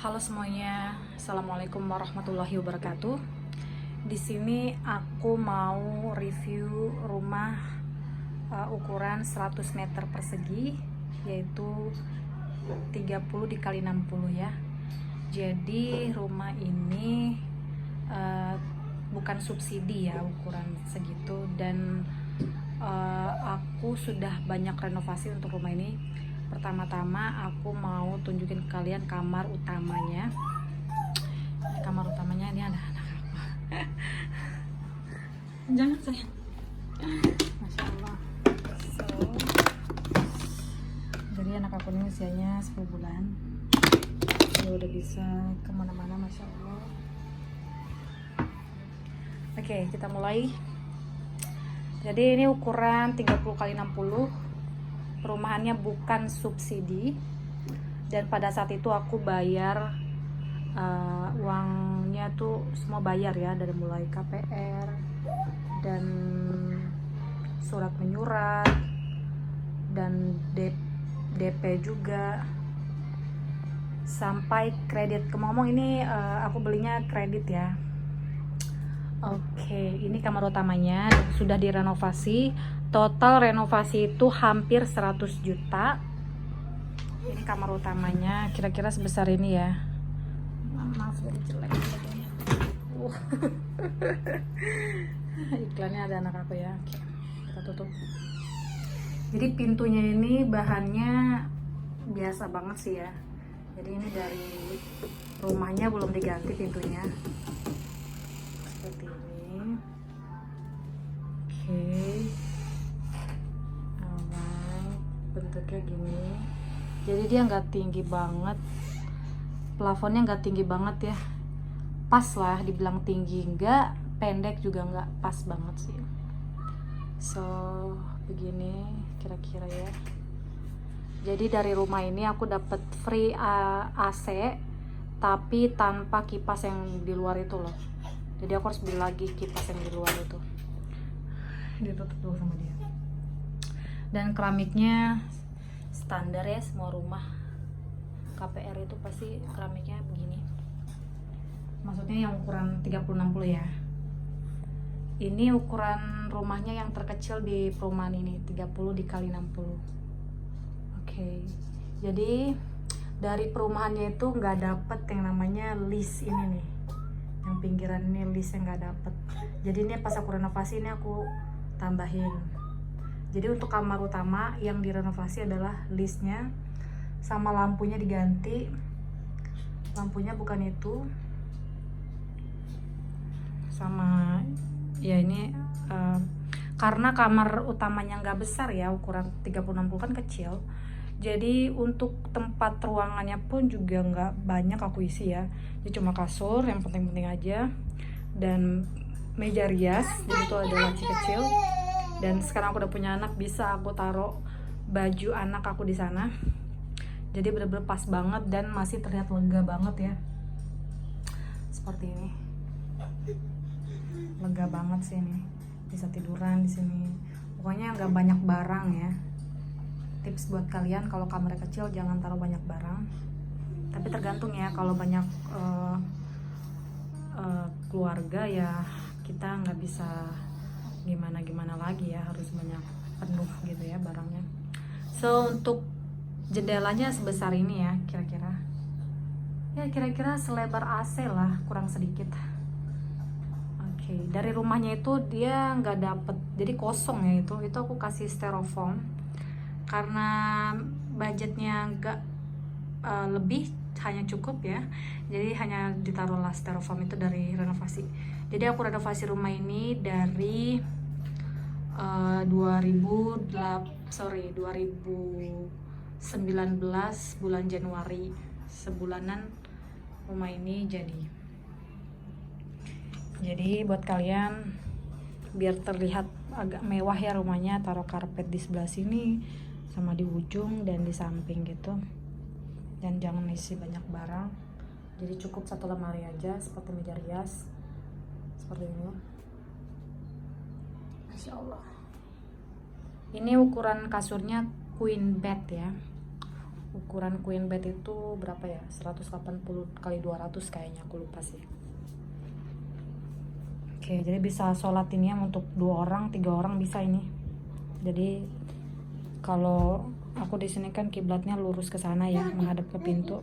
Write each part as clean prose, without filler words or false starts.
Halo semuanya, assalamualaikum warahmatullahi wabarakatuh. Di sini aku mau review rumah ukuran 100 meter persegi, yaitu 30 dikali 60 ya. Jadi rumah ini bukan subsidi ya ukuran segitu, dan aku sudah banyak renovasi untuk rumah ini. Pertama-tama aku mau tunjukin ke kalian kamar utamanya. Kamar utamanya ini ada anak aku. Jangan sayang. Masya Allah. Jadi anak aku ini usianya 10 bulan. Dia udah bisa kemana-mana, Masya Allah. Oke, kita mulai. Jadi ini ukuran 30 kali 60. Perumahannya bukan subsidi, dan pada saat itu aku bayar uangnya tuh semua bayar ya, dari mulai KPR dan surat menyurat dan DP juga sampai kredit. Ngomong ini aku belinya kredit ya. Oke, ini kamar utamanya sudah direnovasi. Total renovasi itu hampir 100 juta. Ini kamar utamanya kira-kira sebesar ini ya. Maaf jadi jelek fotonya. Iklannya ada anak aku ya. Oke, kita tutup. Jadi pintunya ini bahannya biasa banget sih ya. Jadi ini dari rumahnya belum diganti pintunya. Seperti ini. Oke. Bentuknya gini, jadi dia nggak tinggi banget, plafonnya nggak tinggi banget ya, pas lah, dibilang tinggi nggak, pendek juga nggak, pas banget sih. So begini kira-kira ya. Jadi dari rumah ini aku dapat free AC, tapi tanpa kipas yang di luar itu loh. Jadi aku harus beli lagi kipas yang di luar itu. Ditutup dulu sama dia. Dan keramiknya standar ya, semua rumah KPR itu pasti keramiknya begini. Maksudnya yang ukuran 30-60 ya. Ini ukuran rumahnya yang terkecil di perumahan ini, 30 dikali 60. Oke. Jadi dari perumahannya itu nggak dapet yang namanya list ini nih. Yang pinggiran ini list yang nggak dapet. Jadi ini pas aku renovasi ini aku tambahin. Jadi untuk kamar utama yang direnovasi adalah listnya, sama lampunya diganti. Lampunya bukan itu, sama ya ini karena kamar utamanya nggak besar ya, ukuran 30-60 kan kecil. Jadi untuk tempat ruangannya pun juga nggak banyak aku isi ya. Jadi cuma kasur yang penting-penting aja, dan meja rias. Jadi itu ada laci kecil. Dan sekarang aku udah punya anak, bisa aku taruh baju anak aku di sana. Jadi bener-bener pas banget dan masih terlihat lega banget ya. Seperti ini. Lega banget sih ini. Bisa tiduran di sini. Pokoknya nggak banyak barang ya. Tips buat kalian, kalau kamarnya kecil jangan taruh banyak barang. Tapi tergantung ya, kalau banyak keluarga ya kita nggak bisa gimana lagi ya, harus banyak penuh gitu ya barangnya. So untuk jendelanya sebesar ini ya, kira-kira selebar AC lah, kurang sedikit. Oke, dari rumahnya itu dia nggak dapet, jadi kosong ya, itu aku kasih styrofoam karena budgetnya nggak lebih, hanya cukup ya. Jadi hanya ditaruhlah styrofoam itu dari renovasi. Jadi aku renovasi rumah ini dari 2019 bulan Januari, sebulanan rumah ini jadi buat kalian biar terlihat agak mewah ya rumahnya, taruh karpet di sebelah sini sama di ujung dan di samping gitu, dan jangan isi banyak barang. Jadi cukup satu lemari aja seperti meja rias seperti ini. Masya Allah. Ini ukuran kasurnya queen bed ya. ukuran queen bed itu berapa ya, 180 kali 200 kayaknya, aku lupa sih. Oke, jadi bisa sholat ini ya untuk 2 orang 3 orang bisa ini. Jadi kalau aku di sini kan kiblatnya lurus ke sana ya, menghadap ke pintu.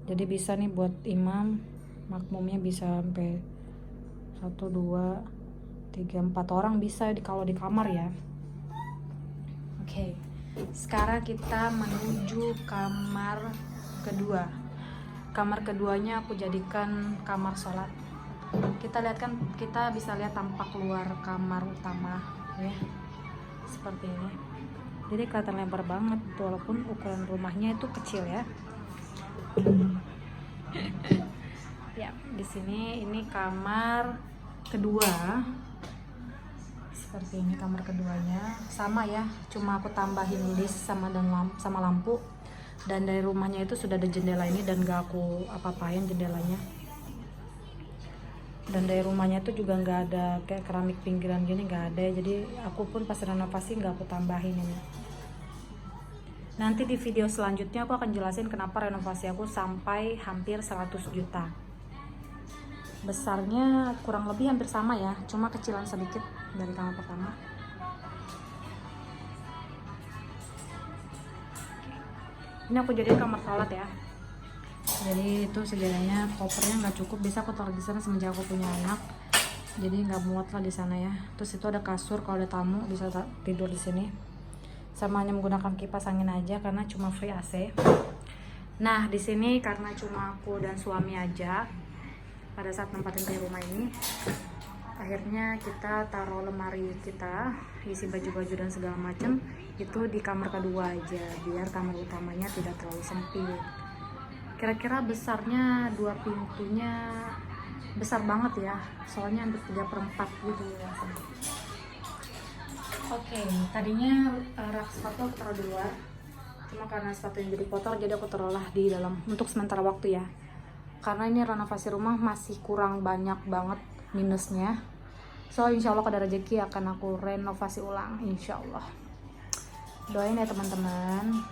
Jadi bisa nih buat imam, makmumnya bisa sampai 1 2 3 4 orang bisa kalau di kamar ya. Oke. Sekarang kita menuju kamar kedua. Kamar keduanya aku jadikan kamar sholat. Kita lihat kan, kita bisa lihat tampak luar kamar utama ya, seperti ini. Jadi kelihatan lebar banget walaupun ukuran rumahnya itu kecil ya. Ya, di sini ini kamar kedua. Seperti ini kamar keduanya, sama ya, cuma aku tambahin list sama lampu. Dan dari rumahnya itu sudah ada jendela ini dan gak aku apa-apain jendelanya. Dan dari rumahnya itu juga nggak ada kayak keramik pinggiran gini, nggak ada. Jadi aku pun pas renovasi nggak aku tambahin ini. Nanti di video selanjutnya aku akan jelasin kenapa renovasi aku sampai hampir 100 juta. Besarnya kurang lebih hampir sama ya, cuma kecilan sedikit dari kamar pertama. Ini aku jadiin kamar sholat ya. Jadi itu sebenarnya kopernya nggak cukup, bisa aku taruh di sana semenjak aku punya anak. Jadi nggak muat lah di sana ya. Terus itu ada kasur, kalau ada tamu bisa tidur di sini. Sama hanya menggunakan kipas angin aja karena cuma free AC. Nah di sini karena cuma aku dan suami aja pada saat nempatin di rumah ini, akhirnya kita taruh lemari kita isi baju-baju dan segala macam itu di kamar kedua aja, biar kamar utamanya tidak terlalu sempit. Kira-kira besarnya 2 pintunya besar banget ya, soalnya hampir 3/4 gitu ya. Oke, tadinya rak sepatu aku taruh di luar, cuma karena sepatunya jadi kotor jadi aku taruhlah di dalam untuk sementara waktu ya. Karena ini renovasi rumah masih kurang banyak banget minusnya. So insya Allah kalau ada rezeki akan aku renovasi ulang, insya Allah. Doain ya teman-teman.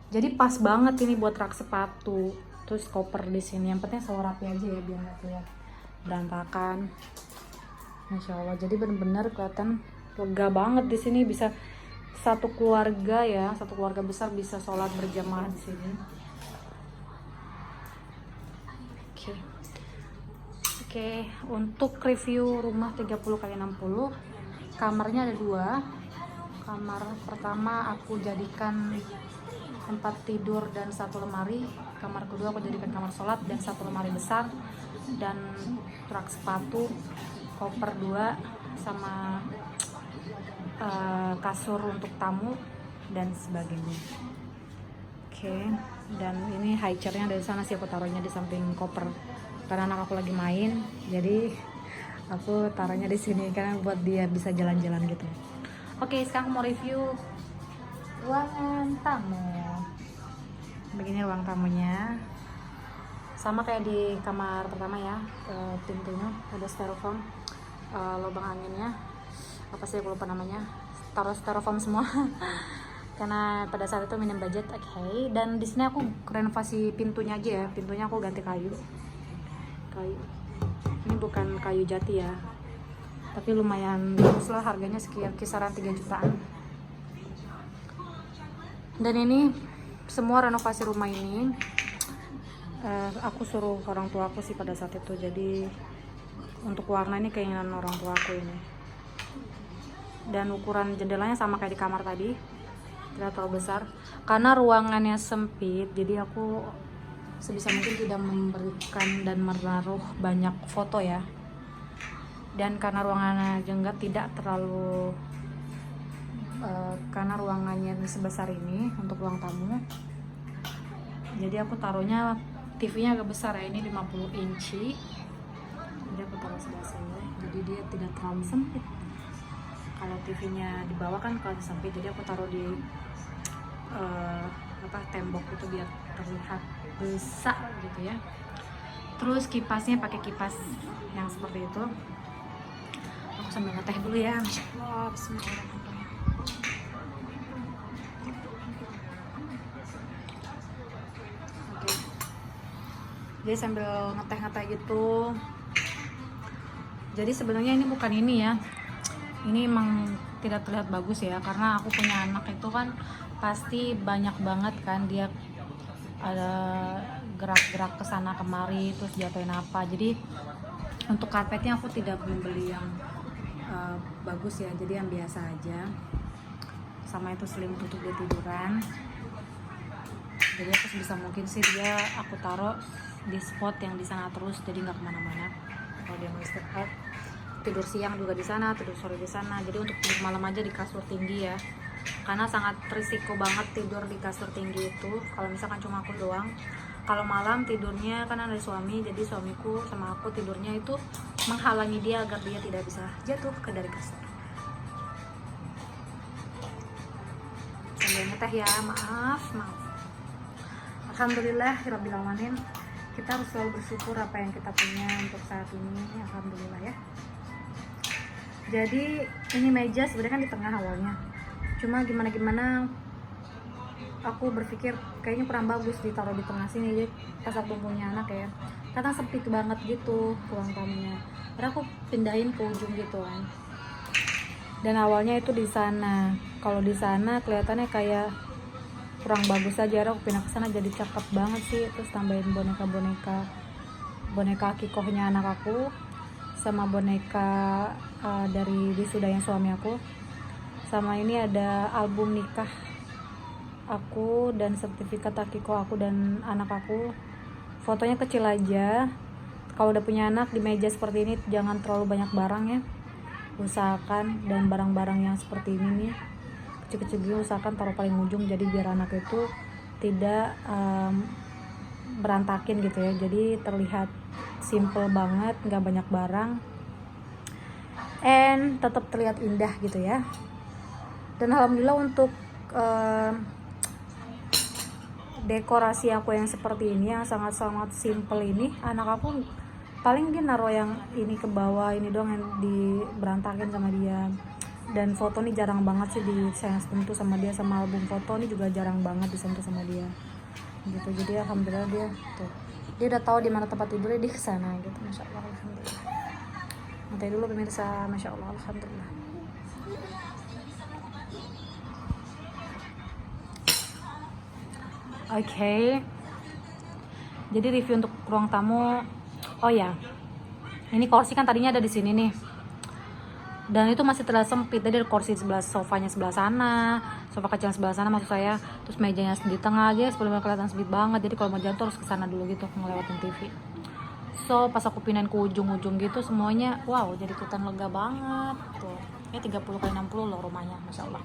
Jadi pas banget ini buat rak sepatu, terus koper di sini. Yang penting selalu rapi aja ya biar nggak terlihat berantakan. Masya Allah. Jadi bener-bener kelihatan lega banget di sini, bisa satu keluarga ya, satu keluarga besar bisa sholat berjamaah di sini. Oke, untuk review rumah 30x60, kamarnya ada 2. Kamar pertama aku jadikan tempat tidur dan 1 lemari. Kamar kedua aku jadikan kamar sholat dan 1 lemari besar dan rak sepatu, koper 2 sama kasur untuk tamu dan sebagainya. Oke, dan ini high chairnya dari sana sih aku taruhnya di samping koper karena anak aku lagi main, jadi aku taruhnya di sini karena buat dia bisa jalan-jalan gitu. Oke, sekarang aku mau review ruangan tamu. Begini ruang tamunya, sama kayak di kamar pertama ya. Pintunya ada styrofoam, lubang anginnya apa sih aku lupa namanya, taruh styrofoam semua karena pada saat itu minim budget. Oke, dan di sini aku renovasi pintunya aja ya. Pintunya aku ganti kayu. Ini bukan kayu jati ya, tapi lumayan bagus lah, harganya kisaran 3 jutaan. Dan ini semua renovasi rumah ini aku suruh orang tua aku sih pada saat itu. Jadi untuk warna ini keinginan orang tua aku ini. Dan ukuran jendelanya sama kayak di kamar tadi, tidak terlalu besar karena ruangannya sempit. Jadi aku sebisa mungkin tidak memberikan dan menaruh banyak foto ya. Dan karena ruangannya juga tidak terlalu karena ruangannya sebesar ini untuk ruang tamu, jadi aku taruhnya TV-nya agak besar ya, ini 50 inci. Jadi aku taruh sebelah sini, jadi dia tidak terlalu sempit. Kalau TV-nya di bawah kan kalau sempit, jadi aku taruh di tembok itu biar terlihat besar gitu ya. Terus kipasnya pakai kipas yang seperti itu. Aku sambil ngeteh dulu ya. Masya Allah, bismillahirrahmanirrahim. Jadi sambil ngeteh-ngeteh gitu. Jadi sebenarnya ini bukan ini ya, ini emang tidak terlihat bagus ya, karena aku punya anak itu kan pasti banyak banget kan dia ada gerak-gerak kesana kemari terus jatuhin apa. Jadi untuk karpetnya aku tidak membeli yang bagus ya, jadi yang biasa aja. Sama itu selimut untuk dia tiduran. Jadi aku sebisa mungkin sih dia aku taruh di spot yang di sana terus, jadi nggak kemana-mana. Kalau dia mau istirahat, tidur siang juga di sana, tidur sore di sana. Jadi untuk tidur malam aja di kasur tinggi ya, karena sangat risiko banget tidur di kasur tinggi itu kalau misalkan cuma aku doang. Kalau malam tidurnya kan ada suami, jadi suamiku sama aku tidurnya itu menghalangi dia agar dia tidak bisa jatuh ke dari kasur. Sambil ngeteh ya, maaf. Alhamdulillah rabbil alamin. Kita harus selalu bersyukur apa yang kita punya untuk saat ini. Alhamdulillah ya. Jadi ini meja sebenarnya kan di tengah awalnya, cuma gimana aku berpikir kayaknya kurang bagus ditaruh di tengah sini. Jadi pas aku punya anak ya, kadang sempit banget gitu ruang tamunya, karena aku pindahin ke ujung gitu kan. Dan awalnya itu di sana, kalau di sana kelihatannya kayak kurang bagus aja, aku pindah ke sana jadi cakep banget sih. Terus tambahin boneka akikohnya anak aku, sama boneka dari wisudanya suami aku, sama ini ada album nikah aku dan sertifikat akikoh aku dan anak aku. Fotonya kecil aja. Kalau udah punya anak di meja seperti ini jangan terlalu banyak barang ya, usahakan. Dan barang-barang yang seperti ini nih kecil-kecil gitu usahakan taruh paling ujung, jadi biar anak itu tidak berantakin gitu ya. Jadi terlihat simple banget, nggak banyak barang, and tetap terlihat indah gitu ya. Dan alhamdulillah untuk dekorasi aku yang seperti ini, yang sangat-sangat simple ini, anak aku paling dia naruh yang ini ke bawah, ini doang yang diberantakin sama dia. Dan foto ini jarang banget sih disentuh sama dia, sama album foto ini juga jarang banget disentuh sama dia gitu. Jadi alhamdulillah dia tuh, dia udah tahu di mana tempat tidurnya, di kesana gitu. Masya Allah, alhamdulillah. Nanti dulu pemirsa, masya Allah, alhamdulillah. Oke. Jadi review untuk ruang tamu. Oh ya, ini kursi kan tadinya ada di sini nih, dan itu masih terlihat sempit. Jadi ada kursi sebelah, sofanya sebelah sana, sofa kecil sebelah sana maksud saya, terus mejanya di tengah aja sebelumnya kelihatan sempit banget. Jadi kalau mau jalan harus kesana dulu gitu ngelewatin TV. So pas aku pindahin ke ujung-ujung gitu semuanya, wow, jadi kelihatan lega banget tuh. Ya 30x60 loh rumahnya, masya Allah.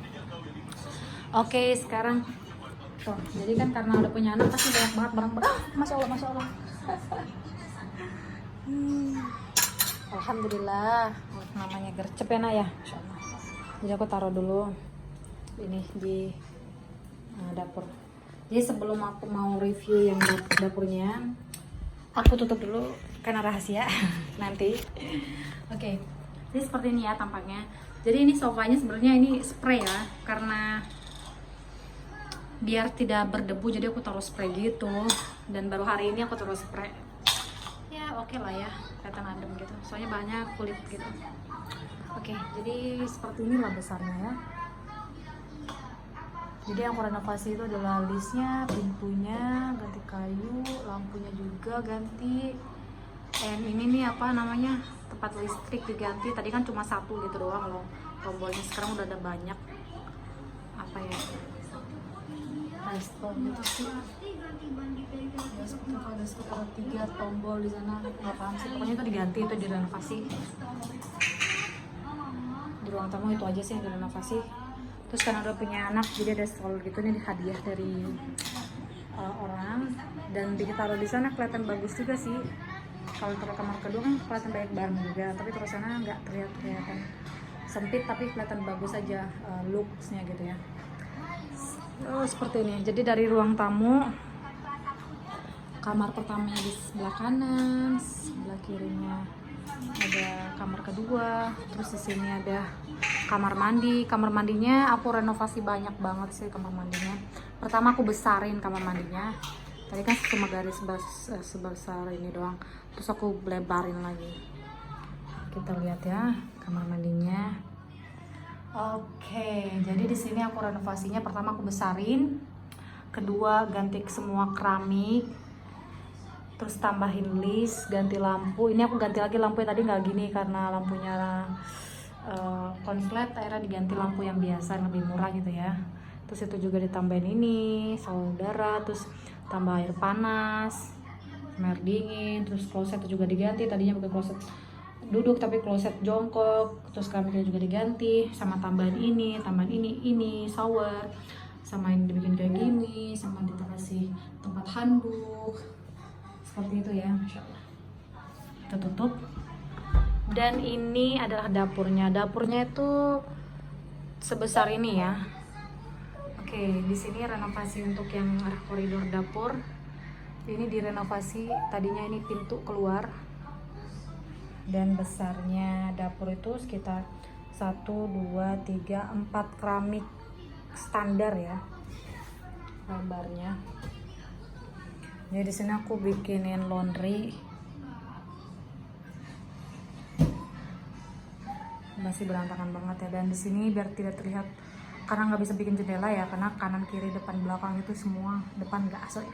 Oke, sekarang tuh, jadi kan karena udah punya anak pasti banyak banget barang-barang. Masya Allah, masya Allah. Alhamdulillah, namanya gercep ya nak ya, Masya Allah. Jadi aku taruh dulu ini di dapur. Jadi sebelum aku mau review yang dapurnya, aku tutup dulu karena rahasia nanti. Oke, jadi seperti ini ya tampaknya. Jadi ini sofanya sebenarnya ini spray ya, karena biar tidak berdebu jadi aku taruh spray gitu. Dan baru hari ini aku taruh spray. Ya oke lah ya, kelihatan adem gitu, soalnya banyak kulit gitu. Oke, jadi seperti inilah besarnya ya. Jadi yang aku renovasi itu adalah listnya, pintunya ganti kayu, lampunya juga ganti, and ini nih apa namanya, tempat listrik diganti. Tadi kan cuma satu gitu doang loh tombolnya, sekarang udah ada banyak. Apa ya, resto gitu sih ya, seperti ada sekitar 3 tombol di sana, nggak paham sih, pokoknya itu diganti, itu direnovasi. Di ruang tamu itu aja sih yang direnovasi. Terus karena udah punya anak jadi ada stroller gitu nih, hadiah dari orang, dan ditaruh di sana kelihatan bagus juga sih. Kalau taruh kamar kedua kan kelihatan banyak barang juga, tapi terus sana nggak kelihatan sempit, tapi kelihatan bagus aja looksnya gitu ya. Oh, seperti ini. Jadi dari ruang tamu, kamar pertamanya di sebelah kanan, sebelah kirinya ada kamar kedua, terus di sini ada kamar mandi. Kamar mandinya aku renovasi banyak banget sih kamar mandinya. Pertama aku besarin kamar mandinya, Tadi kan cuma garis sebesar ini doang, terus aku lebarin lagi. Kita lihat ya kamar mandinya. Oke, jadi di sini aku renovasinya, pertama aku besarin, kedua ganti semua keramik, terus tambahin list, ganti lampu. Ini aku ganti lagi lampunya, tadi nggak gini karena lampunya konslet, akhirnya diganti lampu yang biasa yang lebih murah gitu ya. Terus itu juga ditambahin ini saluran udara, terus tambah air panas, air dingin, terus kloset juga diganti, tadinya bukan kloset duduk tapi kloset jongkok, terus keramiknya juga diganti, sama tambahan ini shower, sama yang dibikin kayak gini, sama dikasih tempat handuk seperti itu ya. Masya Allah, kita tutup. Dan ini adalah dapurnya itu sebesar ini ya. Oke, di sini renovasi untuk yang arah koridor dapur. Ini direnovasi, tadinya ini pintu keluar. Dan besarnya dapur itu sekitar 1, 2, 3, 4 keramik standar ya. Lebarnya. Jadi di sini aku bikinin laundry. Masih berantakan banget ya. Dan di sini biar tidak terlihat, karena nggak bisa bikin jendela ya, karena kanan kiri depan belakang itu semua, depan nggak asli,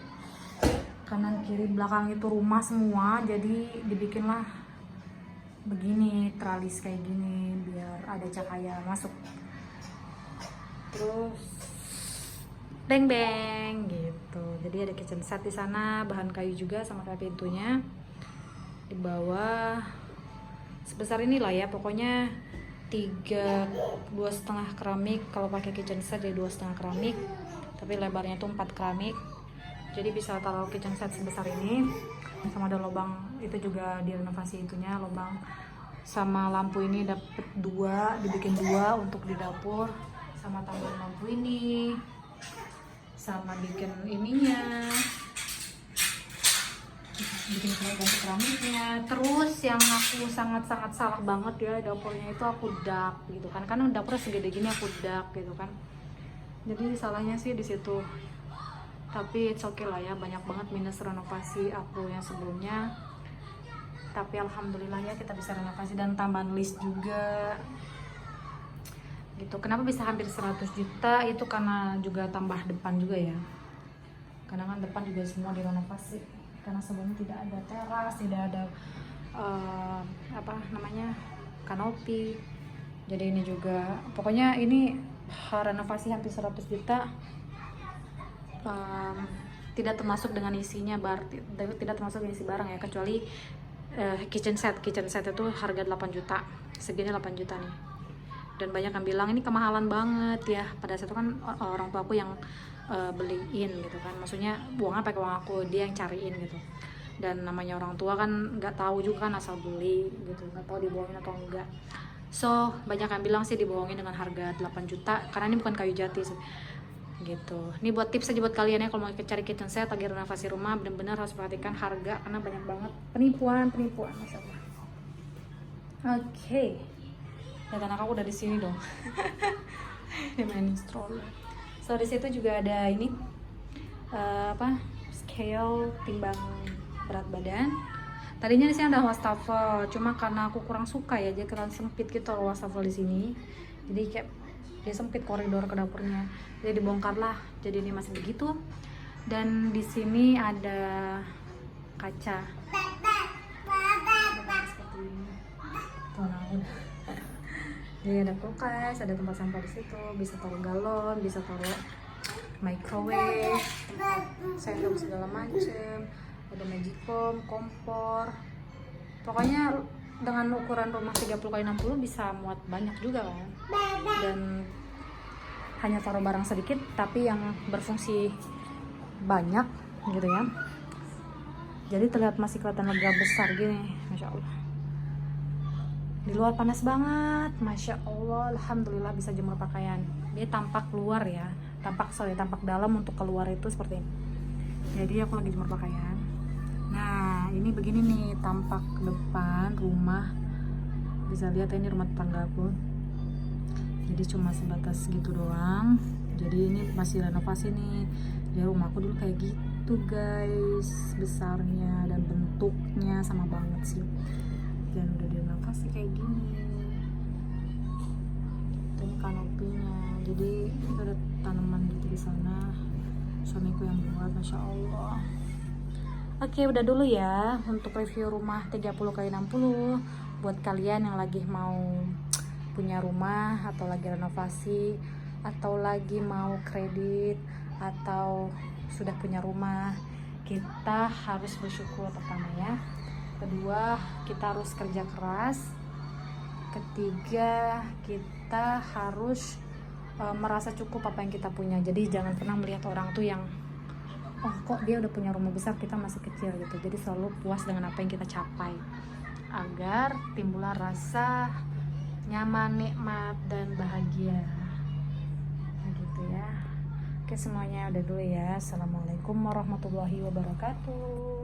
kanan kiri belakang itu rumah semua, jadi dibikinlah begini, tralis kayak gini biar ada cahaya masuk. Terus beng beng gitu, jadi ada kitchen set di sana, bahan kayu juga sama kayak pintunya. Di bawah sebesar inilah ya, pokoknya 2,5 keramik. Kalau pakai kitchen set jadi 2,5 keramik, tapi lebarnya tuh 4 keramik, jadi bisa taruh kitchen set sebesar ini. Sama ada lubang, itu juga direnovasi itunya, lubang. Sama lampu ini dapet 2, dibikin 2 untuk di dapur, sama tambahan lampu ini, sama bikin ininya, bikin ganti keramiknya. Terus yang aku sangat-sangat salah banget ya, dapurnya itu aku dak gitu kan, karena dapurnya segede gini aku dak gitu kan, jadi salahnya sih di situ. Tapi it's okay lah ya, banyak banget minus renovasi aku yang sebelumnya, tapi alhamdulillah ya kita bisa renovasi dan tambahan list juga gitu. Kenapa bisa hampir 100 juta itu karena juga tambah depan juga ya, karena kan depan juga semua direnovasi, karena sebelumnya tidak ada teras, tidak ada kanopi. Jadi ini juga, pokoknya ini renovasi hampir 100 juta. Tidak termasuk dengan isinya, tidak termasuk isi barang ya, kecuali kitchen set itu harga 8 juta, segini 8 juta nih. Dan banyak yang bilang ini kemahalan banget ya, pada saat itu kan orang tua aku yang beliin gitu kan, maksudnya uangnya pakai uang aku, dia yang cariin gitu. Dan namanya orang tua kan nggak tahu juga kan, asal beli gitu, nggak tahu dibohongin atau enggak. So banyak yang bilang sih dibohongin dengan harga 8 juta, karena ini bukan kayu jati sih gitu. Ini buat tips aja buat kalian ya, kalau mau cari kitchen set lagi renovasi rumah, benar-benar harus perhatikan harga, karena banyak banget penipuan Masya Allah. Oke. Dan anak aku udah di sini dong. Dia main stroller. So di situ juga ada ini scale timbang berat badan. Tadinya di sini ada wastafel, cuma karena aku kurang suka ya, jadi terlalu sempit gitu loh wastafel di sini. Jadi kayak dia sempit koridor ke dapurnya, jadi dibongkar lah, jadi ini masih begitu. Dan di sini ada kaca seperti ini tuh, jadi ada kulkas, ada tempat sampah di situ, bisa taruh galon, bisa taruh microwave, sendok segala macem, ada magicom, kompor. Pokoknya dengan ukuran rumah 30x60 bisa muat banyak juga kan, dan hanya taruh barang sedikit tapi yang berfungsi banyak gitu ya. Jadi terlihat masih kelihatan lega besar gini, Masya Allah. Di luar panas banget, Masya Allah. Alhamdulillah bisa jemur pakaian. Dia tampak luar ya, tampak dalam untuk keluar itu seperti ini. Jadi aku lagi jemur pakaian. Nah ini begini nih tampak depan rumah, bisa lihat ini rumah tetanggaku. Jadi cuma sebatas gitu doang. Jadi ini masih renovasi nih. Jadi rumahku dulu kayak gitu. tuh guys, besarnya dan bentuknya sama banget sih. Dan udah direnovasi kayak gini. Ini kanopinya, jadi itu ada tanaman gitu di sana, suamiku yang buat, masya Allah. Oke, udah dulu ya untuk review rumah 30x60. Buat kalian yang lagi mau punya rumah atau lagi renovasi atau lagi mau kredit atau sudah punya rumah, kita harus bersyukur pertama ya. Kedua, kita harus kerja keras. Ketiga, kita harus merasa cukup apa yang kita punya. Jadi jangan pernah melihat orang tuh yang oh kok dia udah punya rumah besar, kita masih kecil gitu. Jadi selalu puas dengan apa yang kita capai agar timbullah rasa nyaman, nikmat, dan bahagia. Nah, gitu ya. Oke, semuanya udah dulu ya. Assalamualaikum warahmatullahi wabarakatuh.